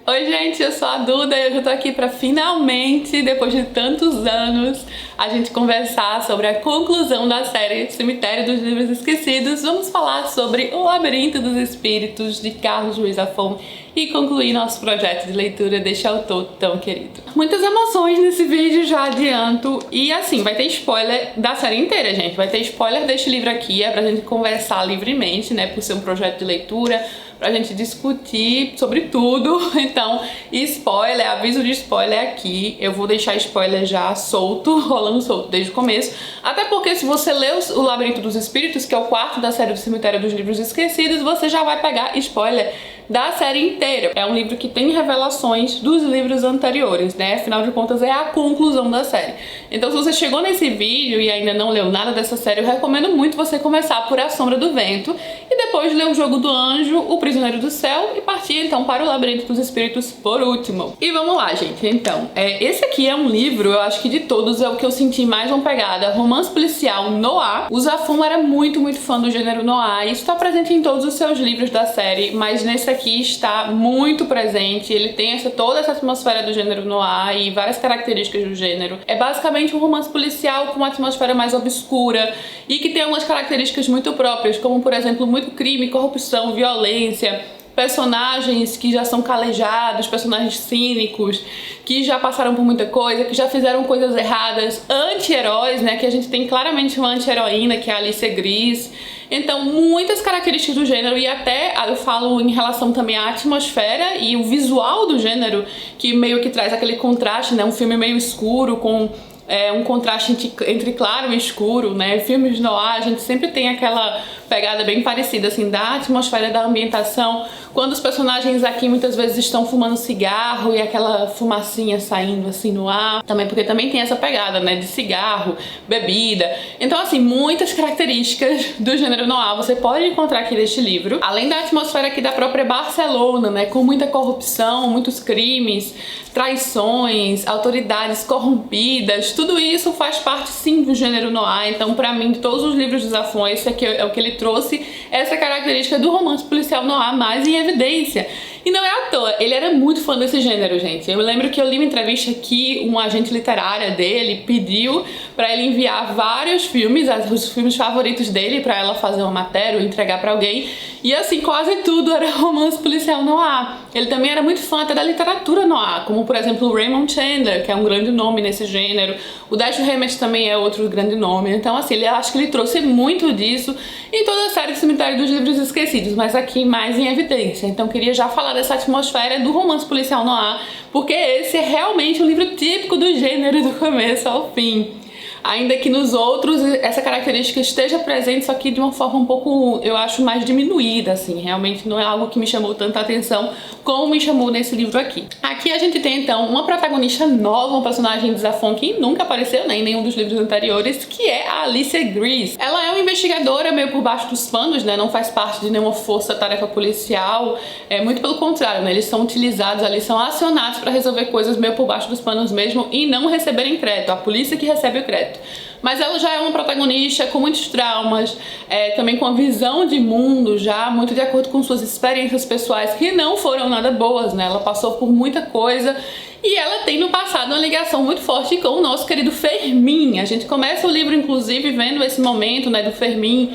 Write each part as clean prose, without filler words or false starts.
Oi gente, eu sou a Duda e hoje eu tô aqui pra finalmente, depois de tantos anos, a gente conversar sobre a conclusão da série Cemitério dos Livros Esquecidos. Vamos falar sobre O Labirinto dos Espíritos, de Carlos Ruiz Zafón, e concluir nosso projeto de leitura deste autor tão querido. Muitas emoções nesse vídeo, já adianto, e assim, vai ter spoiler da série inteira, gente. Vai ter spoiler deste livro aqui, é pra gente conversar livremente, né, por ser um projeto de leitura, pra gente discutir sobre tudo. Então, spoiler, aviso de spoiler aqui. Eu vou deixar spoiler já solto, rolando solto desde o começo. Até porque se você lê O Labirinto dos Espíritos, que é o quarto da série do Cemitério dos Livros Esquecidos, você já vai pegar spoiler da série inteira. É um livro que tem revelações dos livros anteriores, né? Afinal de contas, é a conclusão da série. Então, se você chegou nesse vídeo e ainda não leu nada dessa série, eu recomendo muito você começar por A Sombra do Vento e depois ler O Jogo do Anjo, O Prisioneiro do Céu e partir então para O Labirinto dos Espíritos por último. E vamos lá, gente. Então, esse aqui é um livro, eu acho que de todos é o que eu senti mais uma pegada romance policial noir. O Zafón era muito fã do gênero noir, isso está presente em todos os seus livros da série, mas nesse aqui está muito presente. Ele tem toda essa atmosfera do gênero noir e várias características do gênero. É basicamente um romance policial com uma atmosfera mais obscura e que tem algumas características muito próprias, como por exemplo, muito crime, corrupção, violência, personagens que já são calejados, personagens cínicos, que já passaram por muita coisa, que já fizeram coisas erradas, anti-heróis, né, que a gente tem claramente uma anti-heroína, que é a Alicia Gris. Então, muitas características do gênero, e até eu falo em relação também à atmosfera e o visual do gênero, que meio que traz aquele contraste, né, um filme meio escuro, com um contraste entre claro e escuro, né? Filmes noir, a gente sempre tem aquela pegada bem parecida, assim, da atmosfera, da ambientação. Quando os personagens aqui muitas vezes estão fumando cigarro e aquela fumacinha saindo assim no ar, também porque também tem essa pegada, né, de cigarro, bebida. Então, assim, muitas características do gênero noir você pode encontrar aqui neste livro. Além da atmosfera aqui da própria Barcelona, né, com muita corrupção, muitos crimes, traições, autoridades corrompidas, tudo isso faz parte sim do gênero noir. Então, pra mim, de todos os livros de Zafón, esse aqui é o que ele trouxe, essa característica do romance policial noir mais em evidência. E não é à toa, ele era muito fã desse gênero, gente. Eu lembro que eu li uma entrevista que um agente literária dele pediu pra ele enviar vários filmes, os filmes favoritos dele, pra ela fazer uma matéria ou entregar pra alguém. E assim, quase tudo era romance policial noir. Ele também era muito fã até da literatura noir, como por exemplo o Raymond Chandler, que é um grande nome nesse gênero. O Dashiell Hammett também é outro grande nome. Então assim, eu acho que ele trouxe muito disso em toda a série Cemitério dos Livros Esquecidos, mas aqui mais em evidência. Então queria já falar dessa atmosfera do romance policial noir, porque esse é realmente um livro típico do gênero do começo ao fim. Ainda que nos outros essa característica esteja presente, só que de uma forma um pouco, eu acho, mais diminuída, assim. Realmente não é algo que me chamou tanta atenção como me chamou nesse livro aqui. Aqui a gente tem, então, uma protagonista nova, uma personagem de Zafón que nunca apareceu, né, em nenhum dos livros anteriores, que é a Alicia Gris. Ela é uma investigadora meio por baixo dos panos, né, não faz parte de nenhuma força-tarefa policial, muito pelo contrário, né, eles são utilizados ali, são acionados para resolver coisas meio por baixo dos panos mesmo e não receberem crédito, a polícia que recebe o crédito. Mas ela já é uma protagonista com muitos traumas, também com a visão de mundo já muito de acordo com suas experiências pessoais que não foram nada boas, né? Ela passou por muita coisa e ela tem no passado uma ligação muito forte com o nosso querido Fermín. A gente começa o livro, inclusive, vendo esse momento, né, do Fermín,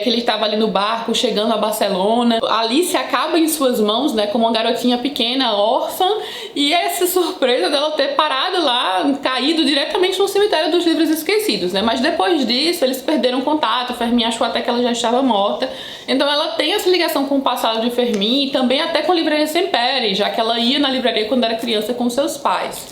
que ele estava ali no barco, chegando a Barcelona. A Alice acaba em suas mãos, né, como uma garotinha pequena, órfã, e essa surpresa dela ter parado lá, caído diretamente no Cemitério dos Livros Esquecidos, né, mas depois disso eles perderam contato, o Fermín achou até que ela já estava morta. Então ela tem essa ligação com o passado de Fermín e também até com a livraria Sempere, já que ela ia na livraria quando era criança com seus pais.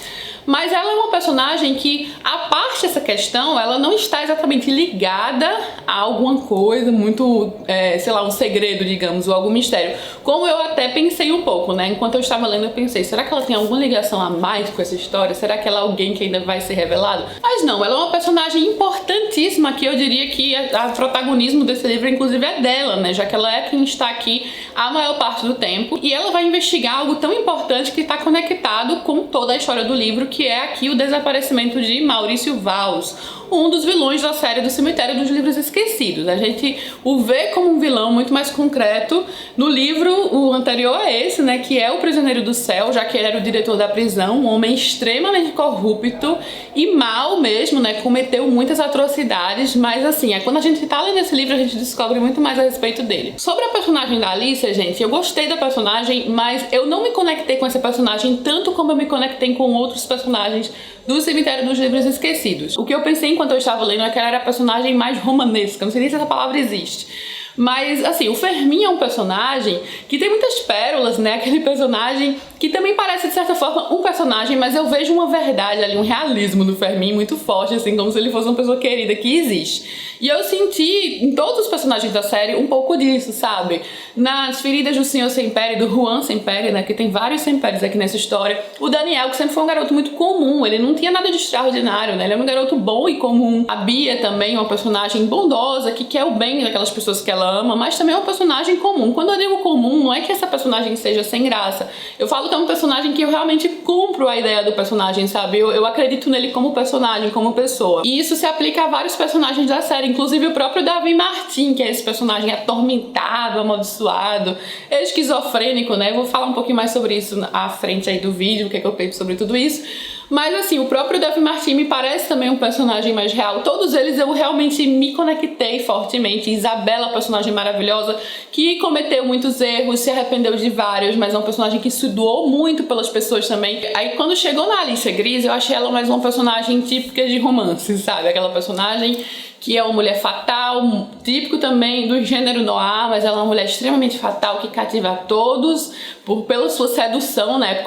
Mas ela é uma personagem que, a parte dessa questão, ela não está exatamente ligada a alguma coisa muito, sei lá, um segredo, digamos, ou algum mistério. Como eu até pensei um pouco, né? Enquanto eu estava lendo, eu pensei, será que ela tem alguma ligação a mais com essa história? Será que ela é alguém que ainda vai ser revelado? Mas não, ela é uma personagem importantíssima, que eu diria que o protagonismo desse livro, inclusive, é dela, né? Já que ela é quem está aqui a maior parte do tempo. E ela vai investigar algo tão importante que está conectado com toda a história do livro, que é aqui o desaparecimento de Maurício Valls, um dos vilões da série do Cemitério dos Livros Esquecidos. A gente o vê como um vilão muito mais concreto no livro, o anterior a esse, né, que é o Prisioneiro do Céu, já que ele era o diretor da prisão, um homem extremamente corrupto e mau mesmo, né, cometeu muitas atrocidades, mas assim, quando a gente tá lendo esse livro, a gente descobre muito mais a respeito dele. Sobre a personagem da Alicia, gente, eu gostei da personagem, mas eu não me conectei com essa personagem tanto como eu me conectei com outros personagens do Cemitério dos Livros Esquecidos. O que eu pensei enquanto eu estava lendo é que ela era a personagem mais romanesca, não sei nem se essa palavra existe. Mas, assim, o Fermin é um personagem que tem muitas pérolas, né? Aquele personagem que também parece, de certa forma, um personagem, mas eu vejo uma verdade ali, um realismo do Fermin muito forte, assim, como se ele fosse uma pessoa querida que existe. E eu senti, em todos os personagens da série, um pouco disso, sabe? Nas Feridas do Senhor Sempere, do Juan Sempere, né? Que tem vários Semperes aqui nessa história. O Daniel, que sempre foi um garoto muito comum, ele não tinha nada de extraordinário, né? Ele é um garoto bom e comum. A Bia também é uma personagem bondosa, que quer o bem daquelas pessoas que ela ama, mas também é um personagem comum. Quando eu digo comum, não é que essa personagem seja sem graça. Eu falo que é um personagem que eu realmente compro a ideia do personagem, sabe? Eu acredito nele como personagem, como pessoa. E isso se aplica a vários personagens da série, inclusive o próprio Davi Martin, que é esse personagem atormentado, amaldiçoado, esquizofrênico, né? Eu vou falar um pouquinho mais sobre isso à frente aí do vídeo, o que é que eu penso sobre tudo isso. Mas assim, o próprio Davi Martin me parece também um personagem mais real. Todos eles eu realmente me conectei fortemente. Isabela, personagem maravilhosa, que cometeu muitos erros, se arrependeu de vários, mas é um personagem que se doou muito pelas pessoas também. Aí quando chegou na Alicia Gris, eu achei ela mais uma personagem típica de romance, sabe? Aquela personagem que é uma mulher fatal, típico também do gênero noir, mas ela é uma mulher extremamente fatal, que cativa a todos pela sua sedução, né,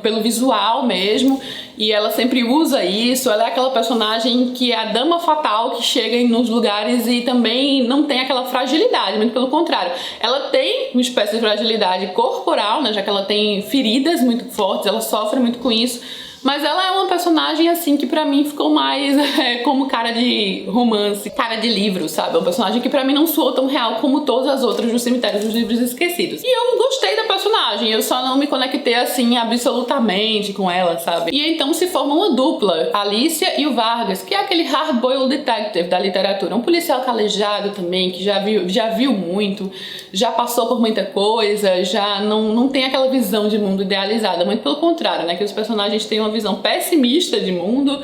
pelo visual mesmo, e ela sempre usa isso. Ela é aquela personagem que é a dama fatal que chega nos lugares e também não tem aquela fragilidade, muito pelo contrário. Ela tem uma espécie de fragilidade corporal, né, já que ela tem feridas muito fortes, ela sofre muito com isso. Mas ela é uma personagem, assim, que pra mim ficou mais como cara de romance, cara de livro, sabe? É um personagem que pra mim não soa tão real como todas as outras do Cemitério dos Livros Esquecidos. E eu gostei da personagem, eu só não me conectei, assim, absolutamente com ela, sabe? E então se forma uma dupla, a Alicia e o Vargas, que é aquele hard-boiled detective da literatura. Um policial calejado também, que já viu muito, já passou por muita coisa, já não tem aquela visão de mundo idealizada. Muito pelo contrário, né? Que os personagens têm uma visão pessimista de mundo,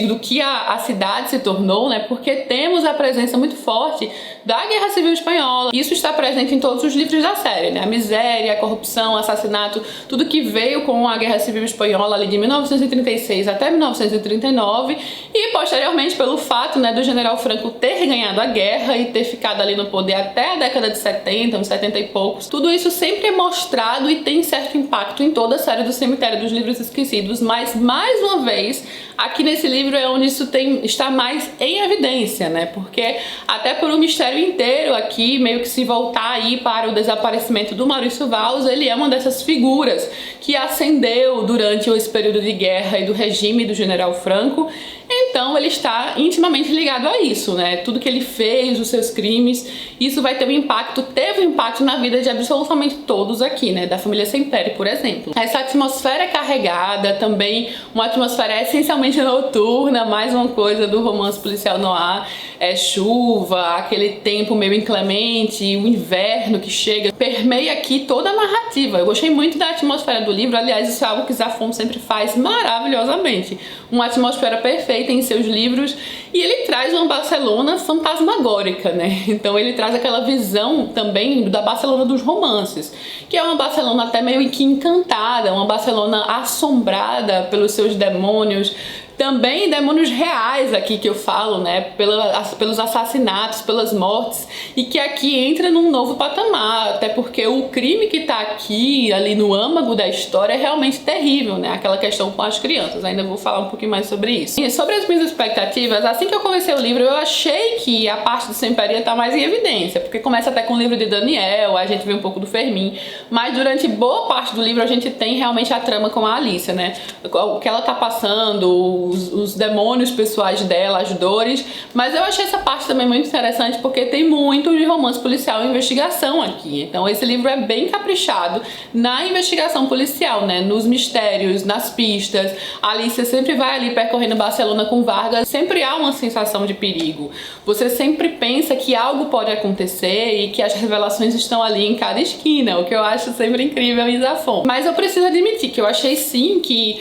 do que a cidade se tornou, né? Porque temos a presença muito forte da Guerra Civil Espanhola. Isso está presente em todos os livros da série, né? A miséria, a corrupção, o assassinato, tudo que veio com a Guerra Civil Espanhola ali de 1936 até 1939 e posteriormente pelo fato, né, do General Franco ter ganhado a guerra e ter ficado ali no poder até a década de 70, uns 70 e poucos. Tudo isso sempre é mostrado e tem certo impacto em toda a série do Cemitério dos Livros Esquecidos, mas mais uma vez aqui nesse livro é onde isso está mais em evidência, né? Porque até por um mistério inteiro aqui, meio que se voltar aí para o desaparecimento do Maurício Valls, ele é uma dessas figuras que ascendeu durante esse período de guerra e do regime do General Franco. Então ele está intimamente ligado a isso, né? Tudo que ele fez, os seus crimes, isso vai ter um impacto, teve um impacto na vida de absolutamente todos aqui, né? Da família Sempere, por exemplo. Essa atmosfera é carregada, também uma atmosfera essencialmente noturna, mais uma coisa do romance policial noir. É chuva, aquele tempo meio inclemente, o inverno que chega, permeia aqui toda a narrativa. Eu gostei muito da atmosfera do livro, aliás, isso é algo que Zafón sempre faz maravilhosamente. Uma atmosfera perfeita em seus livros, e ele traz uma Barcelona fantasmagórica, né? Então ele traz aquela visão também da Barcelona dos romances, que é uma Barcelona até meio que encantada, uma Barcelona assombrada pelos seus demônios, também demônios reais aqui que eu falo, né, pelos assassinatos, pelas mortes, e que aqui entra num novo patamar, até porque o crime que tá aqui, ali no âmago da história, é realmente terrível, né, aquela questão com as crianças. Ainda vou falar um pouquinho mais sobre isso. E sobre as minhas expectativas, assim que eu comecei o livro, eu achei que a parte do Sempere tá mais em evidência, porque começa até com o livro de Daniel, a gente vê um pouco do Fermin, mas durante boa parte do livro a gente tem realmente a trama com a Alicia, né, o que ela tá passando, os demônios pessoais dela, as dores, mas eu achei essa parte também muito interessante porque tem muito de romance policial e investigação aqui. Então esse livro é bem caprichado na investigação policial, né, nos mistérios, nas pistas. A Alicia sempre vai ali percorrendo Barcelona com Vargas, sempre há uma sensação de perigo. Você sempre pensa que algo pode acontecer e que as revelações estão ali em cada esquina, o que eu acho sempre incrível em Zafón. Mas eu preciso admitir que eu achei sim que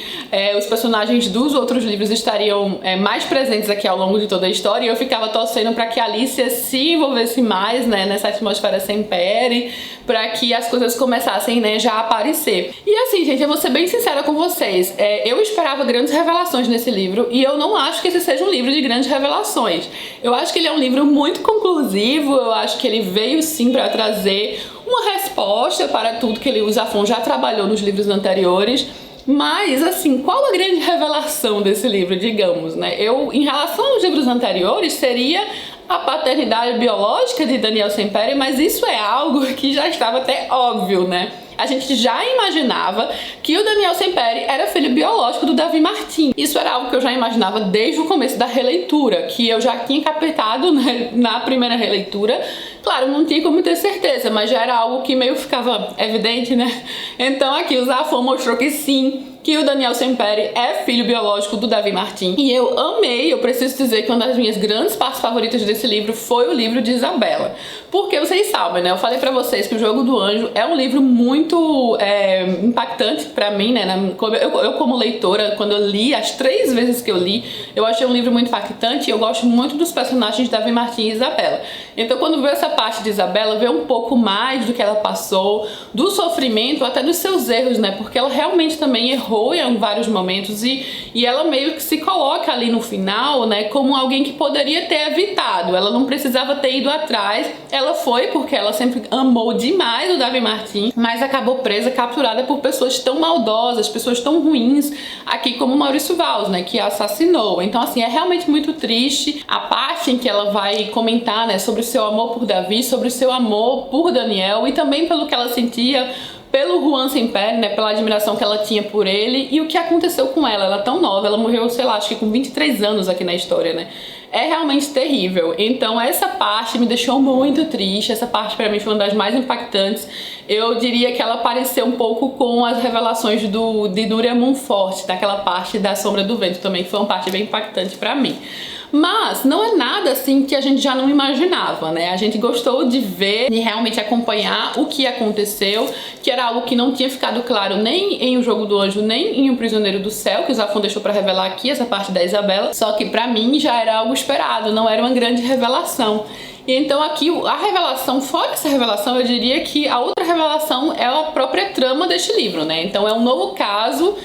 os personagens dos outros livros estariam mais presentes aqui ao longo de toda a história, e eu ficava torcendo para que a Alicia se envolvesse mais, né, nessa atmosfera Sempere, para que as coisas começassem, né, já a aparecer. E assim, gente, eu vou ser bem sincera com vocês, eu esperava grandes revelações nesse livro, e eu não acho que esse seja um livro de grandes revelações. Eu acho que ele é um livro muito conclusivo, eu acho que ele veio sim para trazer uma resposta para tudo que o Zafón já trabalhou nos livros anteriores. Mas, assim, qual a grande revelação desse livro, digamos, né? Em relação aos livros anteriores, seria a paternidade biológica de Daniel Sempere, mas isso é algo que já estava até óbvio, né? A gente já imaginava que o Daniel Sempere era filho biológico do Davi Martin. Isso era algo que eu já imaginava desde o começo da releitura, que eu já tinha captado, né, na primeira releitura. Claro, não tinha como ter certeza, mas já era algo que meio ficava evidente, né? Então aqui o Zafón mostrou que sim, que o Daniel Sempere é filho biológico do Davi Martin. E eu amei, eu preciso dizer que uma das minhas grandes partes favoritas desse livro foi o livro de Isabela. Porque vocês sabem, né? Eu falei pra vocês que o Jogo do Anjo é um livro muito impactante pra mim, né? Eu como leitora, quando eu li, as 3 vezes que eu li, eu achei um livro muito impactante, e eu gosto muito dos personagens de Davi Martin e Isabela. Então quando veio essa parte de Isabela, veio um pouco mais do que ela passou, do sofrimento, até dos seus erros, né? Porque ela realmente também errou em vários momentos, e ela meio que se coloca ali no final, né, como alguém que poderia ter evitado. Ela não precisava ter ido atrás, ela foi porque ela sempre amou demais o Davi Martin, mas acabou presa, capturada por pessoas tão maldosas, pessoas tão ruins, aqui como Maurício Valls, né, que a assassinou. Então assim, é realmente muito triste a parte em que ela vai comentar, né, sobre o seu amor por Davi, sobre o seu amor por Daniel, e também pelo que ela sentia pelo Juan Sempere, né, pela admiração que ela tinha por ele e o que aconteceu com ela. Ela é tão nova, ela morreu, sei lá, acho que com 23 anos aqui na história, né? É realmente terrível. Então essa parte me deixou muito triste, essa parte pra mim foi uma das mais impactantes. Eu diria que ela pareceu um pouco com as revelações de Núria Monfort, daquela parte da Sombra do Vento também, que foi uma parte bem impactante pra mim. Mas não é nada assim que a gente já não imaginava, né? A gente gostou de ver e realmente acompanhar o que aconteceu, que era algo que não tinha ficado claro nem em O Jogo do Anjo, nem em O Prisioneiro do Céu, que o Zafón deixou pra revelar aqui, essa parte da Isabela. Só que pra mim já era algo esperado, não era uma grande revelação. E então aqui a revelação, fora essa revelação, eu diria que a outra revelação é a própria trama deste livro, né? Então é um novo caso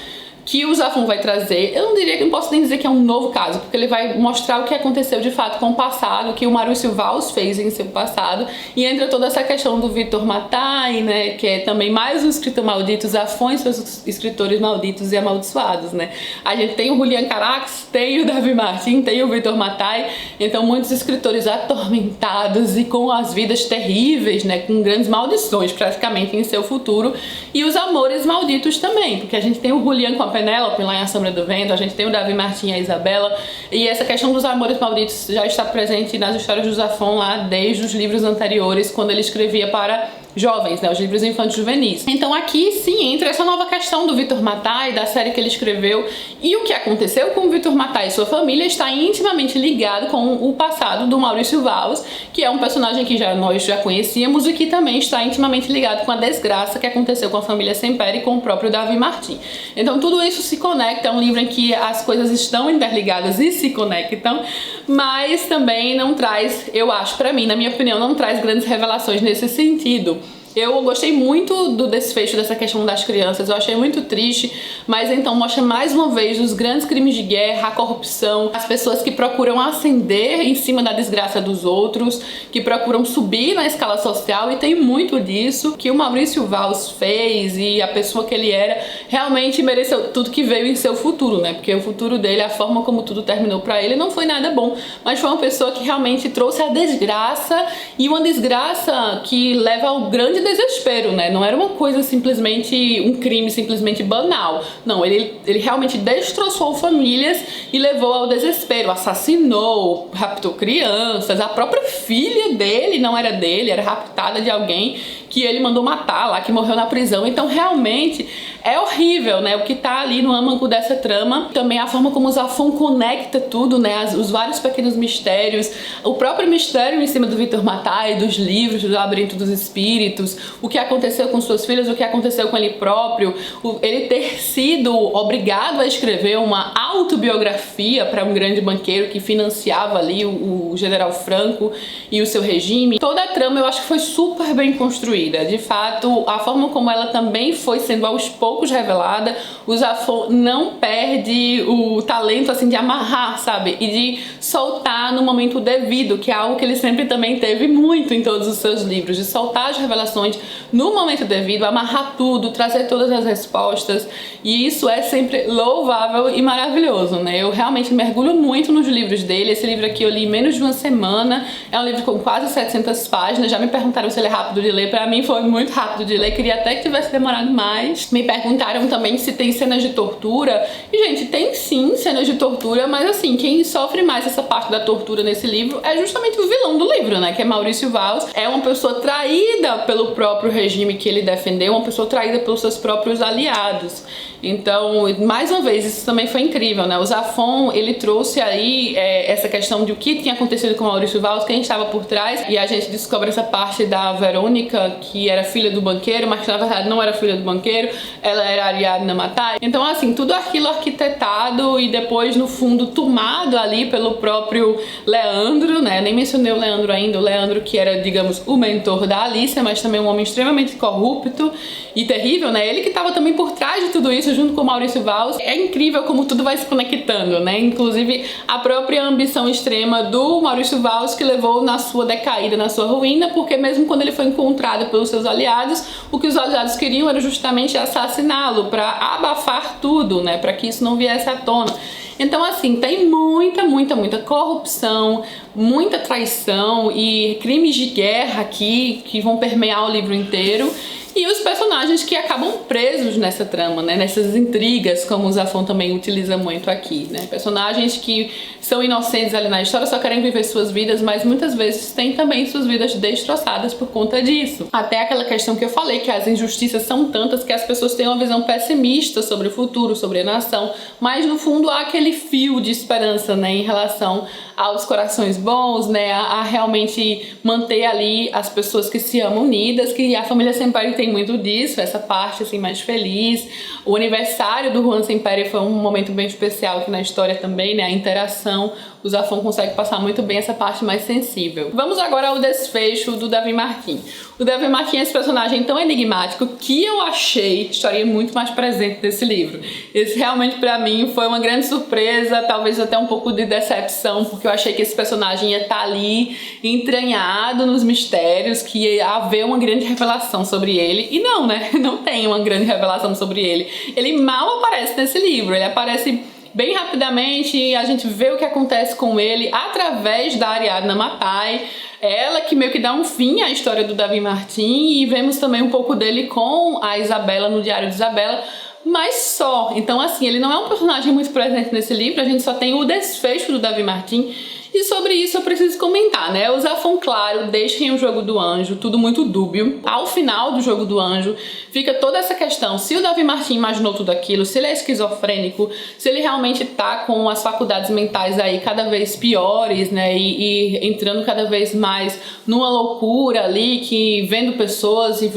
que o Zafón vai trazer. Eu não posso nem dizer que é um novo caso, porque ele vai mostrar o que aconteceu de fato com o passado, o que o Maurício Valls fez em seu passado, e entra toda essa questão do Vitor Mattei, né, que é também mais um escritor maldito. Zafón e seus escritores malditos e amaldiçoados, né. A gente tem o Julián Carax, tem o Davi Martin, tem o Vitor Mattei, então muitos escritores atormentados e com as vidas terríveis, né, com grandes maldições praticamente em seu futuro, e os amores malditos também, porque a gente tem o Julián com a Penélope lá em A Sombra do Vento, a gente tem o Davi Martin e a Isabela, e essa questão dos amores malditos já está presente nas histórias do Zafón lá desde os livros anteriores, quando ele escrevia para jovens, né, os livros infantis juvenis. Então aqui sim entra essa nova questão do Vitor Mattei, da série que ele escreveu, e o que aconteceu com o Vitor Mattei e sua família está intimamente ligado com o passado do Maurício Valls, que é um personagem que nós já conhecíamos e que também está intimamente ligado com a desgraça que aconteceu com a família Sempere e com o próprio Davi Martin. Então tudo isso se conecta, é um livro em que as coisas estão interligadas e se conectam, mas também não traz, eu acho, pra mim, na minha opinião, não traz grandes revelações nesse sentido. Eu gostei muito do desfecho dessa questão das crianças, eu achei muito triste, mas então mostra mais uma vez os grandes crimes de guerra, a corrupção, as pessoas que procuram ascender em cima da desgraça dos outros, que procuram subir na escala social, e tem muito disso que o Maurício Valls fez, e a pessoa que ele era realmente mereceu tudo que veio em seu futuro, né? Porque o futuro dele, a forma como tudo terminou pra ele, não foi nada bom, mas foi uma pessoa que realmente trouxe a desgraça, e uma desgraça que leva ao grande de desespero, né? Não era uma coisa simplesmente, um crime simplesmente banal. Não, ele realmente destroçou famílias e levou ao desespero, assassinou, raptou crianças, a própria filha dele não era dele, era raptada de alguém que ele mandou matar lá, que morreu na prisão. Então realmente é horrível, né, o que tá ali no âmago dessa trama. Também a forma como o Zafón conecta tudo, né, os vários pequenos mistérios, o próprio mistério em cima do Victor Matai, dos livros, do Labirinto dos Espíritos, o que aconteceu com suas filhas, o que aconteceu com ele próprio, ele ter sido obrigado a escrever uma autobiografia para um grande banqueiro que financiava ali o General Franco e o seu regime. Toda a trama eu acho que foi super bem construída. De fato, a forma como ela também foi sendo aos poucos revelada, o Zafón não perde o talento assim de amarrar, sabe? E de soltar no momento devido, que é algo que ele sempre também teve muito em todos os seus livros, de soltar as revelações no momento devido, amarrar tudo, trazer todas as respostas, e isso é sempre louvável e maravilhoso, né? Eu realmente mergulho muito nos livros dele. Esse livro aqui eu li em menos de uma semana, é um livro com quase 700 páginas, já me perguntaram se ele é rápido de ler, pra mim foi muito rápido de ler, queria até que tivesse demorado mais. Me perguntaram também se tem cenas de tortura, e gente, tem sim cenas de tortura, mas assim, quem sofre mais essa parte da tortura nesse livro é justamente o vilão do livro, né, que é Maurício Valls. É uma pessoa traída pelo próprio regime que ele defendeu, uma pessoa traída pelos seus próprios aliados. Então, mais uma vez, isso também foi incrível, né? O Zafón, ele trouxe aí essa questão de o que tinha acontecido com Maurício Valls, quem estava por trás, e a gente descobre essa parte da Verônica, que era filha do banqueiro, mas que na verdade não era filha do banqueiro, ela era Ariadna Matai. Então, assim, tudo aquilo arquitetado e depois, no fundo, tomado ali pelo próprio Leandro, né? Nem mencionei o Leandro ainda, o Leandro que era, digamos, o mentor da Alicia, mas também um homem extremamente corrupto e terrível, né? Ele que estava também por trás de tudo isso, junto com Maurício Valls. É incrível como tudo vai se conectando, né? Inclusive a própria ambição extrema do Maurício Valls, que levou na sua decaída, na sua ruína, porque mesmo quando ele foi encontrado pelos seus aliados, o que os aliados queriam era justamente assassiná-lo, para abafar tudo, né? Para que isso não viesse à tona. Então, assim, tem muita corrupção, muita traição e crimes de guerra aqui que vão permear o livro inteiro. E os personagens que acabam presos nessa trama, né? Nessas intrigas, como o Zafón também utiliza muito aqui, né? Personagens que são inocentes ali na história, só querem viver suas vidas, mas muitas vezes têm também suas vidas destroçadas por conta disso. Até aquela questão que eu falei, que as injustiças são tantas que as pessoas têm uma visão pessimista sobre o futuro, sobre a nação, mas no fundo há aquele fio de esperança, né? Em relação aos corações bons, né? A realmente manter ali as pessoas que se amam unidas, que a família Semperi tem muito disso, essa parte assim mais feliz. O aniversário do Juan Semperi foi um momento bem especial aqui na história também, né? A interação, o Zafón consegue passar muito bem essa parte mais sensível. Vamos agora ao desfecho do Davi Marquim. O Davi Marquim é esse personagem tão enigmático que eu achei que estaria muito mais presente nesse livro. Esse realmente pra mim foi uma grande surpresa, talvez até um pouco de decepção, porque eu achei que esse personagem ia estar ali entranhado nos mistérios, que ia haver uma grande revelação sobre ele. E não, né? Não tem uma grande revelação sobre ele. Ele mal aparece nesse livro, ele aparece bem rapidamente e a gente vê o que acontece com ele através da Ariadna Matai, ela que meio que dá um fim à história do Davi Marquim, e vemos também um pouco dele com a Isabela no Diário de Isabela, mas só. Então assim, ele não é um personagem muito presente nesse livro, a gente só tem o desfecho do Davi Marquim. E sobre isso eu preciso comentar, né? O Zafón, claro, deixa em O Jogo do Anjo tudo muito dúbio. Ao final do Jogo do Anjo fica toda essa questão, se o Davi Marquim imaginou tudo aquilo, se ele é esquizofrênico, se ele realmente tá com as faculdades mentais aí cada vez piores, né? E entrando cada vez mais numa loucura ali, que vendo pessoas e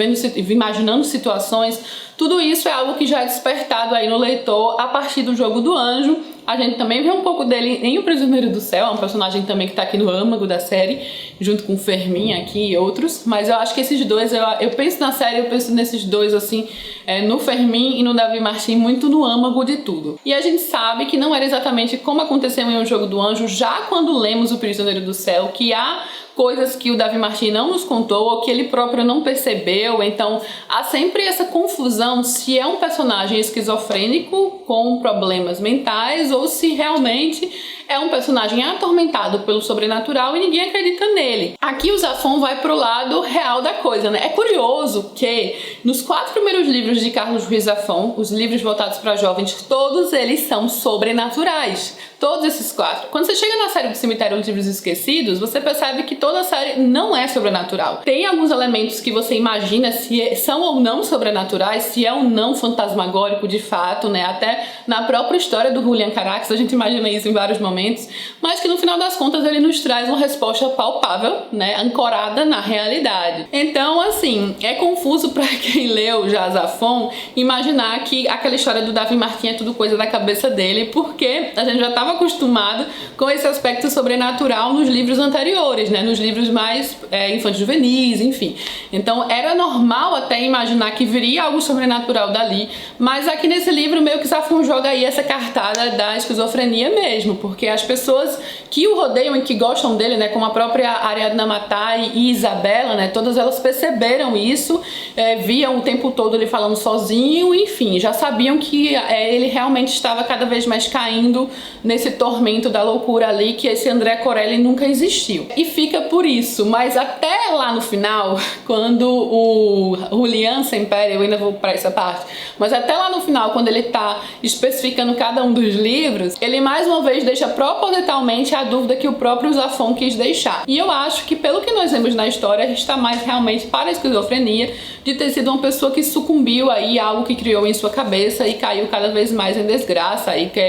imaginando situações. Tudo isso é algo que já é despertado aí no leitor a partir do Jogo do Anjo. A gente também vê um pouco dele em O Prisioneiro do Céu, é um personagem também que tá aqui no âmago da série, junto com o Fermín aqui e outros. Mas eu acho que esses dois, eu penso na série, eu penso nesses dois assim, no Fermín e no Davi Marquim, muito no âmago de tudo. E a gente sabe que não era exatamente como aconteceu em O Jogo do Anjo, já quando lemos O Prisioneiro do Céu, que há coisas que o Davi Martin não nos contou ou que ele próprio não percebeu. Então há sempre essa confusão se é um personagem esquizofrênico com problemas mentais ou se realmente é um personagem atormentado pelo sobrenatural e ninguém acredita nele. Aqui o Zafón vai pro lado real da coisa, né? É curioso que nos 4 primeiros livros de Carlos Ruiz Zafón, os livros voltados para jovens, todos eles são sobrenaturais. Todos esses 4. Quando você chega na série do Cemitério dos Livros Esquecidos, você percebe que toda a série não é sobrenatural. Tem alguns elementos que você imagina se são ou não sobrenaturais, se é ou não fantasmagórico de fato, né? Até na própria história do Julian Carax, a gente imagina isso em vários momentos, mas que no final das contas ele nos traz uma resposta palpável, né? Ancorada na realidade. Então, assim, é confuso para quem leu já Zafón imaginar que aquela história do Davi Martin é tudo coisa da cabeça dele, porque a gente já estava acostumado com esse aspecto sobrenatural nos livros anteriores, né? Nos livros mais infantis juvenis, enfim. Então era normal até imaginar que viria algo sobrenatural dali, mas aqui nesse livro meio que Zafón joga aí essa cartada da esquizofrenia mesmo, porque as pessoas que o rodeiam e que gostam dele, né, como a própria Ariadna Matai e Isabela, né, todas elas perceberam isso, viam o tempo todo ele falando sozinho, enfim, já sabiam que ele realmente estava cada vez mais caindo nesse tormento da loucura ali, que esse André Corelli nunca existiu. E fica por isso, mas até lá no final, quando o Julian Sempere, eu ainda vou para essa parte, mas até lá no final, quando ele tá especificando cada um dos livros, ele mais uma vez deixa propositalmente a dúvida que o próprio Zafón quis deixar. E eu acho que pelo que nós vemos na história, está mais realmente para a esquizofrenia de ter sido uma pessoa que sucumbiu aí a algo que criou em sua cabeça e caiu cada vez mais em desgraça e que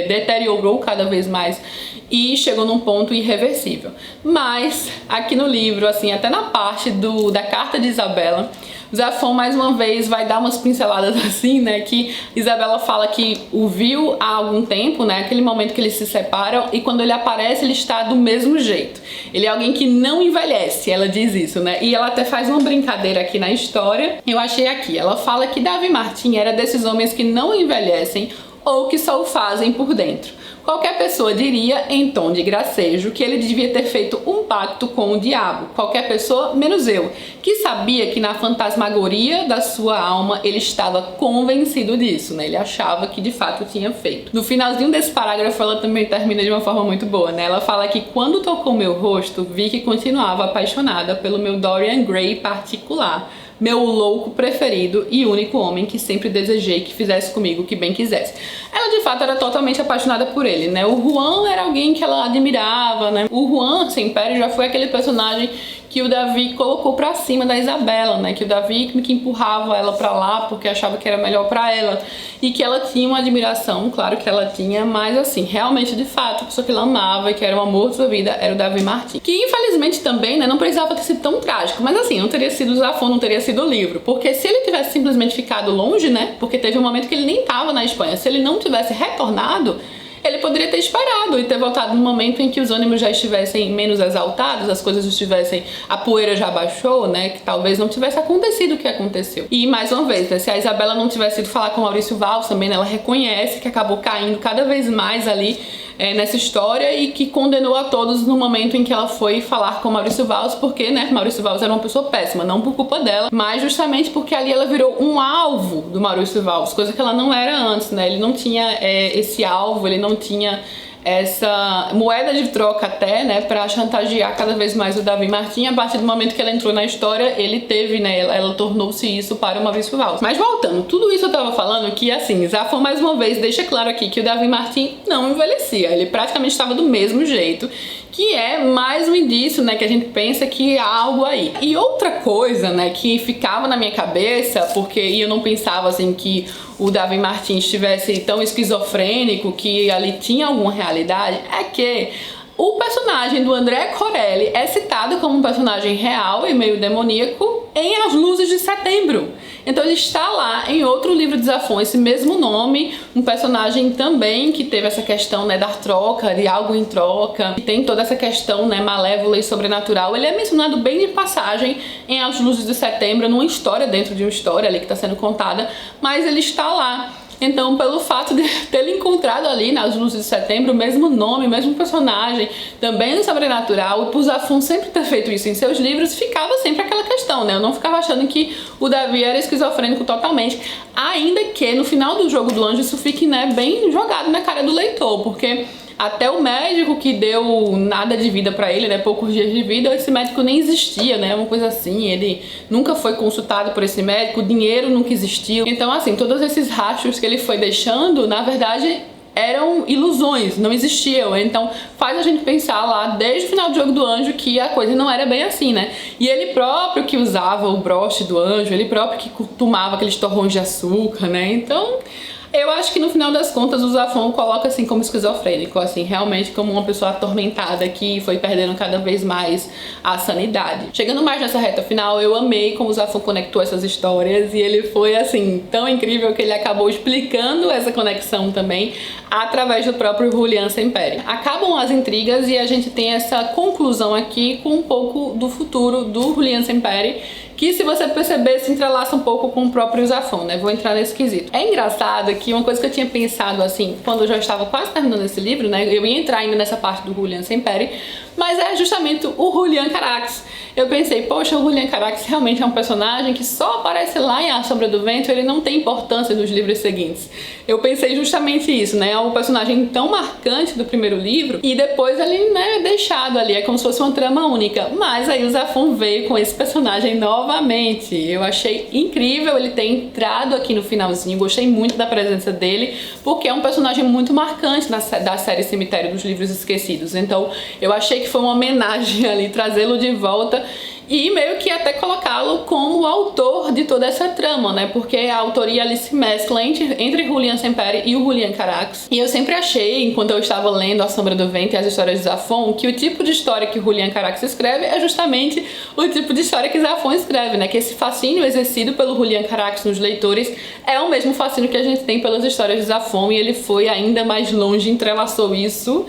deteriorou cada vez mais e chegou num ponto irreversível. Mas aqui no livro, assim, até na parte da carta de Isabela, Zafón mais uma vez vai dar umas pinceladas assim, né, que Isabela fala que o viu há algum tempo, né, aquele momento que eles se separam, e quando ele aparece ele está do mesmo jeito. Ele é alguém que não envelhece, ela diz isso, né, e ela até faz uma brincadeira aqui na história, eu achei aqui, ela fala que Davi Martin era desses homens que não envelhecem ou que só o fazem por dentro. Qualquer pessoa diria, em tom de gracejo, que ele devia ter feito um pacto com o diabo. Qualquer pessoa, menos eu, que sabia que na fantasmagoria da sua alma ele estava convencido disso, né? Ele achava que de fato tinha feito. No finalzinho desse parágrafo ela também termina de uma forma muito boa, né? Ela fala que quando tocou meu rosto, vi que continuava apaixonada pelo meu Dorian Gray particular, meu louco preferido e único homem que sempre desejei que fizesse comigo o que bem quisesse. Ela de fato era totalmente apaixonada por ele, né? O Juan era alguém que ela admirava, né? O Juan Sempere já foi aquele personagem que o Davi colocou pra cima da Isabela, né? Que o Davi que empurrava ela pra lá porque achava que era melhor pra ela. E que ela tinha uma admiração, claro que ela tinha, mas assim, realmente, de fato, a pessoa que ela amava e que era o amor de sua vida era o Davi Martin. Que infelizmente também, né, não precisava ter sido tão trágico, mas assim, não teria sido o Zafón, não teria sido o livro. Porque se ele tivesse simplesmente ficado longe, né? Porque teve um momento que ele nem tava na Espanha. Se ele não tivesse retornado, ele poderia ter esperado e ter voltado no momento em que os ânimos já estivessem menos exaltados, as coisas estivessem, a poeira já baixou, né, que talvez não tivesse acontecido o que aconteceu. E mais uma vez, né, se a Isabela não tivesse ido falar com Maurício Valls também, né, ela reconhece que acabou caindo cada vez mais ali nessa história e que condenou a todos no momento em que ela foi falar com Maurício Valls, porque, né, Maurício Valls era uma pessoa péssima, não por culpa dela, mas justamente porque ali ela virou um alvo do Maurício Valls, coisa que ela não era antes, né, ele não tinha esse alvo, ele não tinha essa moeda de troca até, né, pra chantagear cada vez mais o Davi Martin. A partir do momento que ela entrou na história, ele teve, né, ela tornou-se isso para o Maurício Valls. Mas voltando, tudo isso eu tava falando que, assim, Zafón mais uma vez deixa claro aqui que o Davi Martin não envelhecia, ele praticamente estava do mesmo jeito, que é mais um indício, né, que a gente pensa que há algo aí. E outra coisa, né, que ficava na minha cabeça, porque eu não pensava, assim, que o Davi Martin estivesse tão esquizofrênico, que ali tinha alguma realidade, é que o personagem do André Corelli é citado como um personagem real e meio demoníaco em As Luzes de Setembro. Então ele está lá em outro livro de Zafón, esse mesmo nome, um personagem também que teve essa questão, né, da troca, de algo em troca, que tem toda essa questão, né, malévola e sobrenatural. Ele é mencionado bem de passagem em As Luzes de Setembro, numa história dentro de uma história ali que está sendo contada, mas ele está lá. Então, pelo fato de tê-lo encontrado ali nas Luzes de Setembro, o mesmo nome, o mesmo personagem, também no sobrenatural, e por Zafón sempre ter feito isso em seus livros, ficava sempre aquela questão, né? Eu não ficava achando que o Davi era esquizofrênico totalmente, ainda que no final do Jogo do Anjo isso fique, né, bem jogado na cara do leitor, porque até o médico que deu nada de vida pra ele, né, poucos dias de vida, esse médico nem existia, né, uma coisa assim, ele nunca foi consultado por esse médico, o dinheiro nunca existiu. Então, assim, todos esses rastros que ele foi deixando, na verdade, eram ilusões, não existiam. Então faz a gente pensar lá, desde o final do Jogo do Anjo, que a coisa não era bem assim, né? E ele próprio que usava o broche do anjo, ele próprio que tomava aqueles torrões de açúcar, né? Então eu acho que no final das contas o Zafón coloca assim como esquizofrênico, assim, realmente como uma pessoa atormentada que foi perdendo cada vez mais a sanidade. Chegando mais nessa reta final, eu amei como o Zafón conectou essas histórias, e ele foi assim tão incrível que ele acabou explicando essa conexão também através do próprio Julián Sempere. Acabam as intrigas e a gente tem essa conclusão aqui com um pouco do futuro do Julián Sempere, que, se você perceber, se entrelaça um pouco com o próprio Zafón, né? Vou entrar nesse quesito. É engraçado que uma coisa que eu tinha pensado, assim, quando eu já estava quase terminando esse livro, né? Eu ia entrar ainda nessa parte do Julián Sempere, mas é justamente o Julián Carax. Eu pensei, poxa, o Julián Carax realmente é um personagem que só aparece lá em A Sombra do Vento, ele não tem importância nos livros seguintes. Eu pensei justamente isso, né? É um personagem tão marcante do primeiro livro e depois ele, né, é deixado ali, é como se fosse uma trama única. Mas aí o Zafón veio com esse personagem novamente. Eu achei incrível ele ter entrado aqui no finalzinho, gostei muito da presença dele, porque é um personagem muito marcante da série Cemitério dos Livros Esquecidos. Então eu achei que foi uma homenagem ali, trazê-lo de volta e meio que até colocá-lo como o autor de toda essa trama, né? Porque a autoria ali se mescla entre Julián Sempere e o Julián Carax. E eu sempre achei, enquanto eu estava lendo A Sombra do Vento e as histórias de Zafón, que o tipo de história que Julián Carax escreve é justamente o tipo de história que Zafón escreve, né? Que esse fascínio exercido pelo Julián Carax nos leitores é o mesmo fascínio que a gente tem pelas histórias de Zafón, e ele foi ainda mais longe, entrelaçou isso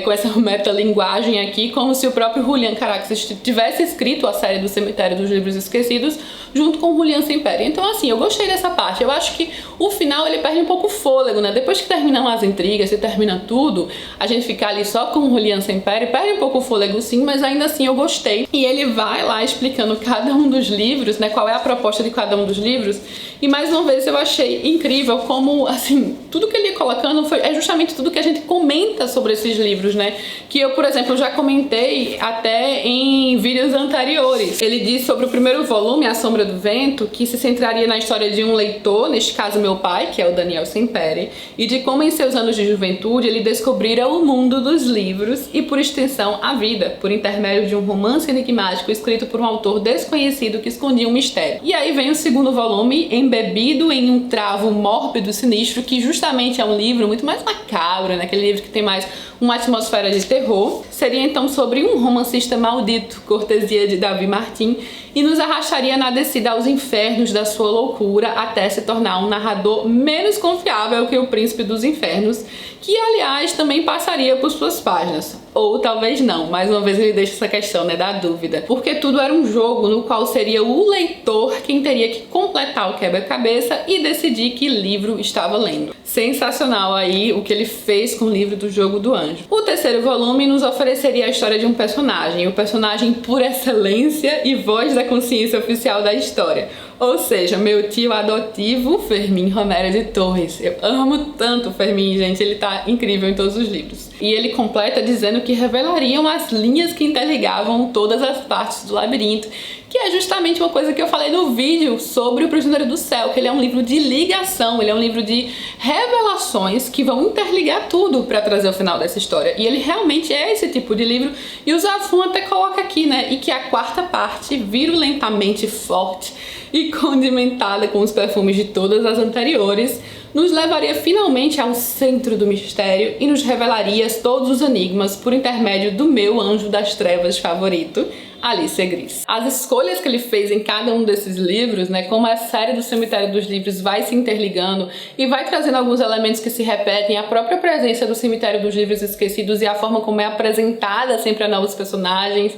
com essa metalinguagem aqui, como se o próprio Julián Carax tivesse escrito a série do Cemitério dos Livros Esquecidos junto com o Julián Sempere. Então, assim, eu gostei dessa parte. Eu acho que o final ele perde um pouco o fôlego, né? Depois que terminam as intrigas, se termina tudo, a gente ficar ali só com o Julián Sempere, perde um pouco o fôlego, sim, mas ainda assim eu gostei. E ele vai lá explicando cada um dos livros, né? Qual é a proposta de cada um dos livros. E mais uma vez eu achei incrível como, assim, tudo que ele ia colocando é justamente tudo que a gente comenta sobre esses livros, né? Que eu, por exemplo, já comentei até em vídeos anteriores. Ele diz sobre o primeiro volume, A Sombra do Vento, que se centraria na história de um leitor, neste caso meu pai, que é o Daniel Sempere, e de como em seus anos de juventude ele descobrira o mundo dos livros e, por extensão, a vida, por intermédio de um romance enigmático escrito por um autor desconhecido que escondia um mistério. E aí vem o segundo volume, embebido em um travo mórbido, sinistro, que justamente é um livro muito mais macabro, né? Aquele livro que tem mais uma atmosfera de terror. Seria então sobre um romancista maldito, cortesia de Davi Martin, e nos arrastaria na descida aos infernos da sua loucura até se tornar um narrador menos confiável que o Príncipe dos Infernos, que aliás também passaria por suas páginas. Ou talvez não, mais uma vez ele deixa essa questão, né, da dúvida, porque tudo era um jogo no qual seria o leitor quem teria que completar o quebra-cabeça e decidir que livro estava lendo. Sensacional aí o que ele fez com o livro do Jogo do Anjo. O terceiro volume nos ofereceria a história de um personagem, o personagem por excelência e voz da consciência oficial da história. Ou seja, meu tio adotivo, Fermín Romero de Torres. Eu amo tanto o Fermín, gente, ele tá incrível em todos os livros. E ele completa dizendo que revelariam as linhas que interligavam todas as partes do labirinto, que é justamente uma coisa que eu falei no vídeo sobre O Prisioneiro do Céu, que ele é um livro de ligação, ele é um livro de revelações que vão interligar tudo para trazer o final dessa história. E ele realmente é esse tipo de livro, e o Zafón até coloca aqui, né, e que a quarta parte, virulentamente forte e condimentada com os perfumes de todas as anteriores, nos levaria finalmente ao centro do mistério e nos revelaria todos os enigmas por intermédio do meu anjo das trevas favorito, Alicia Gris. As escolhas que ele fez em cada um desses livros, né, como a série do Cemitério dos Livros vai se interligando e vai trazendo alguns elementos que se repetem, a própria presença do Cemitério dos Livros Esquecidos e a forma como é apresentada sempre a novos personagens,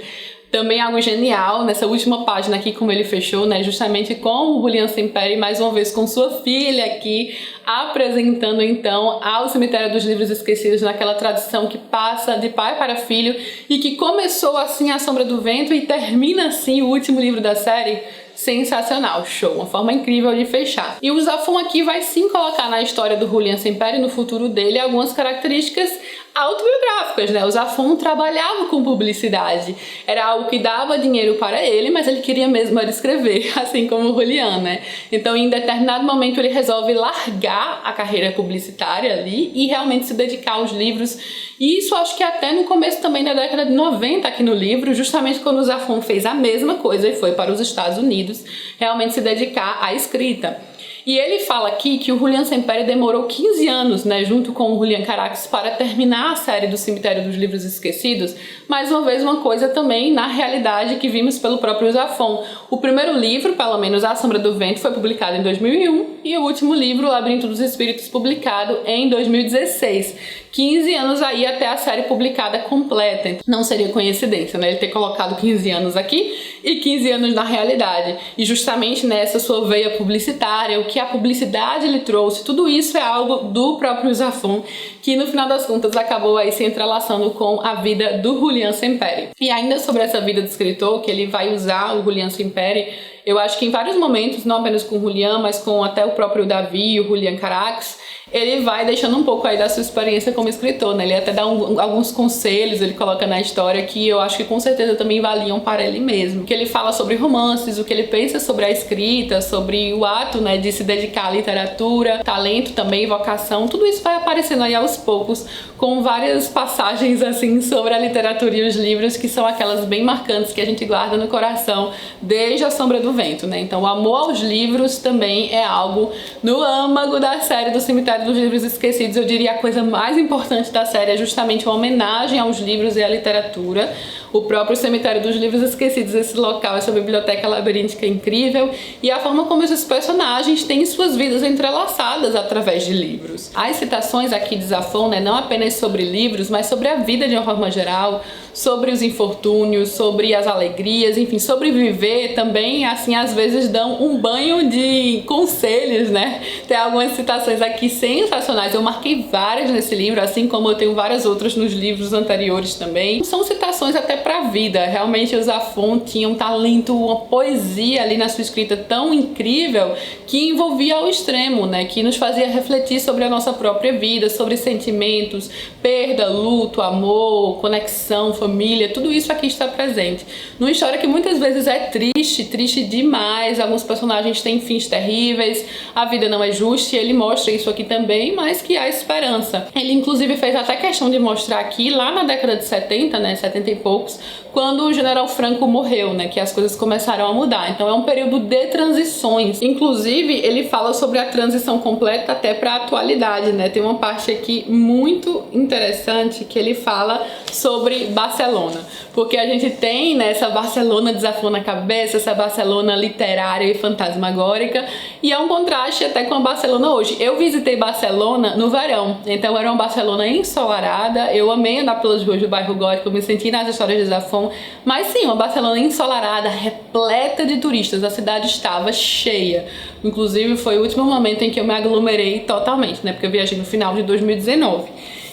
Também algo genial nessa última página aqui, como ele fechou, né? Justamente com o Julian Semperi, mais uma vez com sua filha aqui, apresentando então ao Cemitério dos Livros Esquecidos naquela tradição que passa de pai para filho e que começou assim A Sombra do Vento e termina assim o último livro da série. Sensacional, show, uma forma incrível de fechar. E o Zafón aqui vai sim colocar na história do Julian Semperi, no futuro dele, algumas características autobiográficas, né? O Zafón trabalhava com publicidade, era algo que dava dinheiro para ele, mas ele queria mesmo era escrever, assim como o Julian, né? Então, em determinado momento, ele resolve largar a carreira publicitária ali e realmente se dedicar aos livros. E isso acho que até no começo também da década de 90 aqui no livro, justamente quando o Zafón fez a mesma coisa e foi para os Estados Unidos realmente se dedicar à escrita. E ele fala aqui que o Julian Semperi demorou 15 anos, né, junto com o Julian Carax, para terminar a série do Cemitério dos Livros Esquecidos. Mais uma vez, uma coisa também na realidade que vimos pelo próprio Zafón. O primeiro livro, pelo menos A Sombra do Vento, foi publicado em 2001 e o último livro, O Labirinto dos Espíritos, publicado em 2016. 15 anos aí até a série publicada completa. Então, não seria coincidência, né, ele ter colocado 15 anos aqui e 15 anos na realidade. E justamente nessa sua veia publicitária, o que a publicidade lhe trouxe, tudo isso é algo do próprio Zafón, que no final das contas acabou aí se entrelaçando com a vida do Julian Semperi. E ainda sobre essa vida do escritor, que ele vai usar o Julian Semperi, eu acho que em vários momentos, não apenas com o Julian, mas com até o próprio Davi e o Julian Carax, ele vai deixando um pouco aí da sua experiência como escritor, né? Ele até dá alguns conselhos, ele coloca na história que eu acho que com certeza também valiam para ele mesmo. Que ele fala sobre romances, o que ele pensa sobre a escrita, sobre o ato, né, de se dedicar à literatura, talento também, vocação, tudo isso vai aparecendo aí aos poucos, com várias passagens assim sobre a literatura e os livros, que são aquelas bem marcantes que a gente guarda no coração desde A Sombra do Vento, né? Então o amor aos livros também é algo no âmago da série do Cemitério dos Livros Esquecidos. Eu diria a coisa mais importante da série é justamente uma homenagem aos livros e à literatura. O próprio Cemitério dos Livros Esquecidos, esse local, essa biblioteca labiríntica incrível, e a forma como esses personagens têm suas vidas entrelaçadas através de livros. As citações aqui de Zafón, né, não apenas sobre livros, mas sobre a vida de uma forma geral, sobre os infortúnios, sobre as alegrias, enfim, sobre viver também, assim, às vezes dão um banho de conselhos, né? Tem algumas citações aqui sensacionais, eu marquei várias nesse livro, assim como eu tenho várias outras nos livros anteriores também. São citações até para a vida, realmente o Zafón tinha um talento, uma poesia ali na sua escrita tão incrível que envolvia ao extremo, né? Que nos fazia refletir sobre a nossa própria vida, sobre sentimentos, perda, luto, amor, conexão, família, tudo isso aqui está presente. Numa história que muitas vezes é triste, triste demais, alguns personagens têm fins terríveis, a vida não é justa, e ele mostra isso aqui também, mas que há esperança. Ele inclusive fez até questão de mostrar aqui, lá na década de 70, né, 70 e poucos, quando o General Franco morreu, né, que as coisas começaram a mudar. Então é um período de transições. Inclusive, ele fala sobre a transição completa até para a atualidade, né? Tem uma parte aqui muito interessante que ele fala sobre Barcelona, porque a gente tem, né, essa Barcelona de Zafón na cabeça, essa Barcelona literária e fantasmagórica, e é um contraste até com a Barcelona hoje. Eu visitei Barcelona no verão, então era uma Barcelona ensolarada, eu amei andar pelas ruas do bairro gótico, eu me senti nas histórias de Zafón, mas sim, uma Barcelona ensolarada, repleta de turistas, a cidade estava cheia. Inclusive foi o último momento em que eu me aglomerei totalmente, né, porque eu viajei no final de 2019.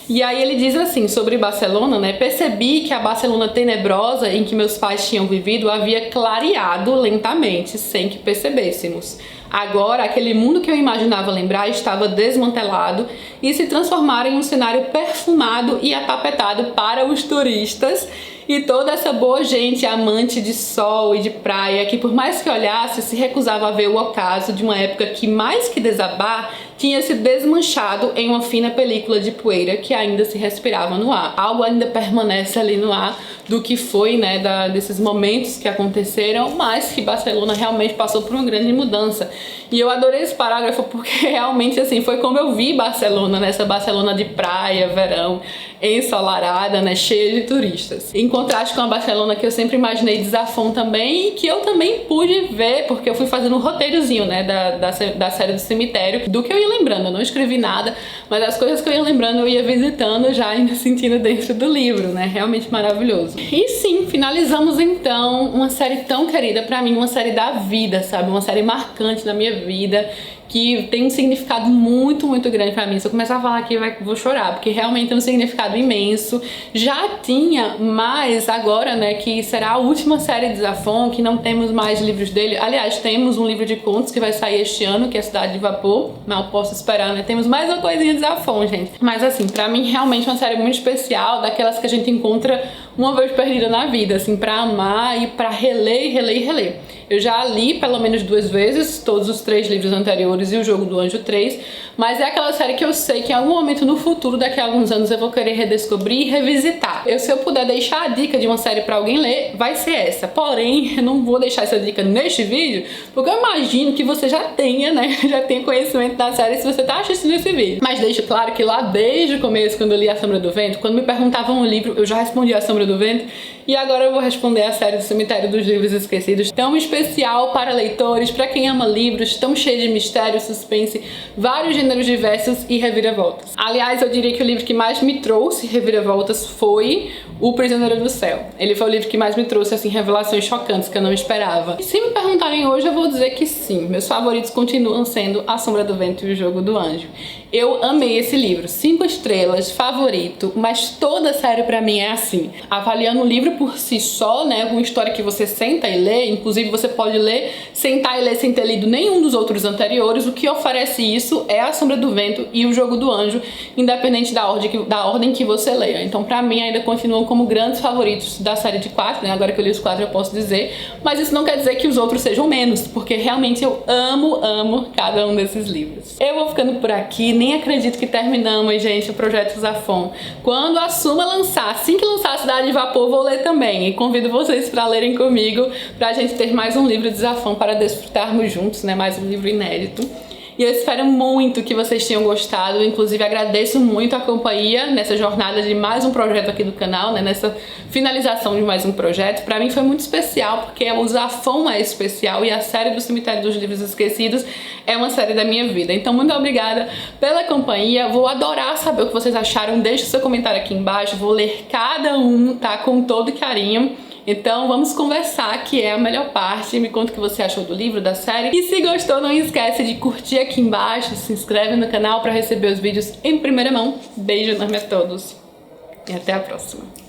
E aí ele diz assim sobre Barcelona, né? Percebi que a Barcelona tenebrosa em que meus pais tinham vivido havia clareado lentamente, sem que percebêssemos. Agora, aquele mundo que eu imaginava lembrar estava desmantelado e se transformara em um cenário perfumado e atapetado para os turistas e toda essa boa gente amante de sol e de praia que, por mais que olhasse, se recusava a ver o ocaso de uma época que, mais que desabar, tinha se desmanchado em uma fina película de poeira que ainda se respirava no ar. Algo ainda permanece ali no ar do que foi, né, desses momentos que aconteceram, mas que Barcelona realmente passou por uma grande mudança. E eu adorei esse parágrafo porque realmente, assim, foi como eu vi Barcelona, nessa Barcelona de praia, verão, ensolarada, né, cheia de turistas. Em contraste com a Barcelona que eu sempre imaginei de Zafón também, e que eu também pude ver, porque eu fui fazendo um roteirozinho, né, da série do cemitério, do que eu ia lembrando. Eu não escrevi nada, mas as coisas que eu ia lembrando eu ia visitando já e me sentindo dentro do livro, né, realmente maravilhoso. E sim, finalizamos então uma série tão querida pra mim, uma série da vida, sabe? Uma série marcante na minha vida, que tem um significado muito, muito grande pra mim. Se eu começar a falar aqui, vou chorar, porque realmente tem um significado imenso. Já tinha, mas agora, né, que será a última série de Zafon, que não temos mais livros dele. Aliás, temos um livro de contos que vai sair este ano, que é Cidade de Vapor. Mal posso esperar, né? Temos mais uma coisinha de Zafon, gente. Mas assim, pra mim, realmente uma série muito especial, daquelas que a gente encontra uma vez perdida na vida, assim, pra amar e pra reler, reler e reler. Eu já li pelo menos 2 vezes todos os 3 livros anteriores e o Jogo do Anjo 3, mas é aquela série que eu sei que em algum momento no futuro, daqui a alguns anos, eu vou querer redescobrir e revisitar. Se eu puder deixar a dica de uma série pra alguém ler, vai ser essa. Porém, eu não vou deixar essa dica neste vídeo, porque eu imagino que você já tenha, né, já tenha conhecimento da série se você tá assistindo esse vídeo. Mas deixo claro que lá desde o começo, quando eu li A Sombra do Vento, quando me perguntavam o livro, eu já respondi A Sombra do Vento, e agora eu vou responder a série do Cemitério dos Livros Esquecidos, tão especial para leitores, para quem ama livros, tão cheio de mistério, suspense, vários gêneros diversos e reviravoltas. Aliás, eu diria que o livro que mais me trouxe reviravoltas foi O Prisioneiro do Céu. Ele foi o livro que mais me trouxe, assim, revelações chocantes que eu não esperava. E se me perguntarem hoje, eu vou dizer que sim, meus favoritos continuam sendo A Sombra do Vento e O Jogo do Anjo. Eu amei esse livro, 5 estrelas, favorito, mas toda série pra mim é assim. Avaliando o livro por si só, né, uma história que você senta e lê, inclusive você pode ler, sentar e ler sem ter lido nenhum dos outros anteriores, o que oferece isso é A Sombra do Vento e O Jogo do Anjo, independente da ordem que você leia. Então pra mim ainda continuam como grandes favoritos da série de 4, né, agora que eu li os 4 eu posso dizer, mas isso não quer dizer que os outros sejam menos, porque realmente eu amo cada um desses livros. Eu vou ficando por aqui, nem acredito que terminamos, gente, o projeto Zafon. Quando a Suma lançar, assim que lançar a Cidade de Vapor, vou ler também. E convido vocês para lerem comigo, pra gente ter mais um livro de Zafon para desfrutarmos juntos, né? Mais um livro inédito. E eu espero muito que vocês tenham gostado, inclusive agradeço muito a companhia nessa jornada de mais um projeto aqui do canal, né, nessa finalização de mais um projeto. Pra mim foi muito especial, porque o Zafon é especial e a série do Cemitério dos Livros Esquecidos é uma série da minha vida. Então muito obrigada pela companhia, vou adorar saber o que vocês acharam, deixe seu comentário aqui embaixo, vou ler cada um, tá, com todo carinho. Então vamos conversar, que é a melhor parte. Me conta o que você achou do livro, da série. E se gostou, não esquece de curtir aqui embaixo, se inscreve no canal para receber os vídeos em primeira mão. Beijo enorme a todos e até a próxima.